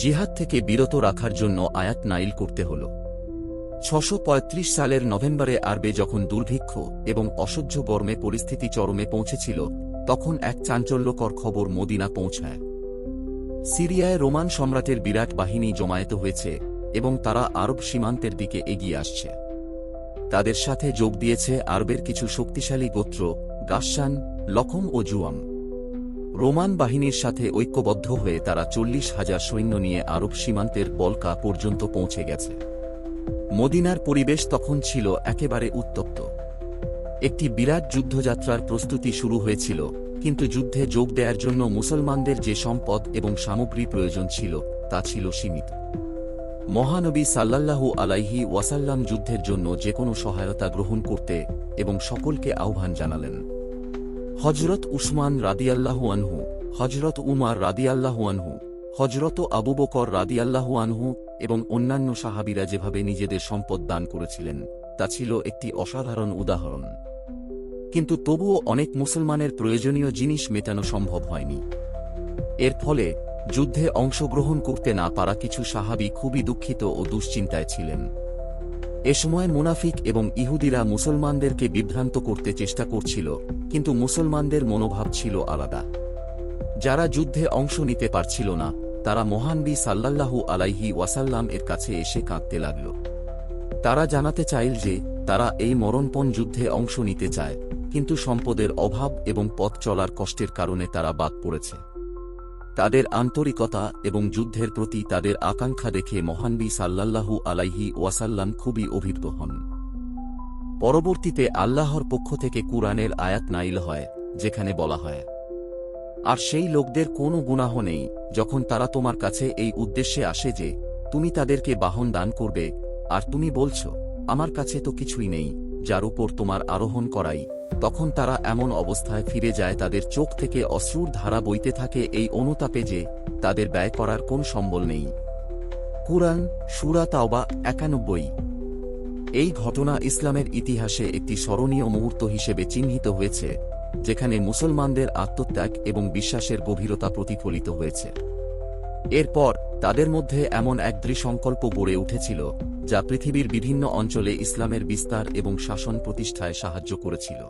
জিহাদ থেকে বিরত রাখার জন্য আয়াত নাইল করতে হল। 635 সালের নভেম্বরে আরবে যখন দুর্ভিক্ষ এবং অসহ্য গরমে পরিস্থিতি চরমে পৌঁছেছিল, তখন এক চাঞ্চল্যকর খবর মদিনা পৌঁছায়। সিরিয়ায় রোমান সম্রাটের বিরাট বাহিনী জমায়েত হয়েছে এবং তারা আরব সীমান্তের দিকে এগিয়ে আসছে। তাদের সাথে যোগ দিয়েছে আরবের কিছু শক্তিশালী গোত্র গাসসান, লখম ও জুয়াম। রোমান বাহিনীর সাথে ঐক্যবদ্ধ হয়ে তারা 40,000 সৈন্য নিয়ে আরব সীমান্তের বলকা পর্যন্ত পৌঁছে গেছে। মদিনার পরিবেশ তখন ছিল একেবারে উত্তপ্ত। একটি বিরাট যুদ্ধযাত্রার প্রস্তুতি শুরু হয়েছিল, কিন্তু যুদ্ধে যোগ দেওয়ার জন্য মুসলমানদের যে সম্পদ এবং সামগ্রী প্রয়োজন ছিল তা ছিল সীমিত। মহানবী সাল্লাল্লাহু আলাইহি ওয়াসাল্লাম যুদ্ধের জন্য যে কোনো সহায়তা গ্রহণ করতে এবং সকলকে আহ্বান জানালেন। হযরত উসমান রাদিয়াল্লাহু আনহু, হযরত উমার রাদিয়াল্লাহু আনহু, হযরত আবু বকর রাদিয়াল্লাহু আনহু এবং অন্যান্য সাহাবীরা যেভাবে নিজেদের সম্পদ দান করেছিলেন তা ছিল একটি অসাধারণ উদাহরণ। কিন্তু তবুও অনেক মুসলমানের প্রয়োজনীয় জিনিস মেটানো সম্ভব হয়নি। এর ফলে যুদ্ধে অংশগ্রহণ করতে না পারা কিছু সাহাবী খুবই দুঃখিত ও দুশ্চিন্তায় ছিলেন। এ সময় মুনাফিক এবং ইহুদিরা মুসলমানদেরকে বিভ্রান্ত করতে চেষ্টা করছিল, কিন্তু মুসলমানদের মনোভাব ছিল আলাদা। যারা যুদ্ধে অংশ নিতে পারছিল না তারা মহানবী সাল্লাল্লাহু আলাইহি ওয়াসাল্লাম এর কাছে এসে কাঁদতে লাগল। তারা জানাতে চাইল যে তারা এই মরণপণ যুদ্ধে অংশ নিতে চায়, কিন্তু সম্পদের অভাব এবং পথ চলার কষ্টের কারণে তারা বাদ পড়েছে। তাদের আন্তরিকতা এবং যুদ্ধের প্রতি তাদের আকাঙ্ক্ষা দেখে মহানবী সাল্লাল্লাহু আলাইহি ওয়াসাল্লাম খুবই অভিভূত হন। পরবর্তীতে আল্লাহর পক্ষ থেকে কুরআনের আয়াত নাইল হয়, যেখানে বলা হয়, আর সেই লোকদের কোনো গুনাহ নেই যখন তারা তোমার কাছে এই উদ্দেশ্যে আসে যে তুমি তাদেরকে বাহন দান করবে, আর তুমি বলছ আমার কাছে তো কিছুই নেই যার উপর তোমার আরোহণ করাই। তখন তারা এমন অবস্থায় ফিরে যায় তাদের চোখ থেকে অশ্রুর ধারা বইতে থাকে এই অনুতাপে যে তাদের ব্যয় করার কোন সম্বল নেই। কুরআন সূরা তাওবা 91। এই ঘটনা ইসলামের ইতিহাসে একটি স্মরণীয় মুহূর্ত হিসেবে চিহ্নিত হয়েছে, যেখানে মুসলমানদের আত্মত্যাগ এবং বিশ্বাসের গভীরতা প্রতিফলিত হয়েছে। এরপর তাদের মধ্যে এমন এক দৃঢ়সংকল্প গড়ে উঠেছিল যা পৃথিবীর বিভিন্ন অঞ্চলে ইসলামের বিস্তার এবং শাসন প্রতিষ্ঠায় সাহায্য করেছিল।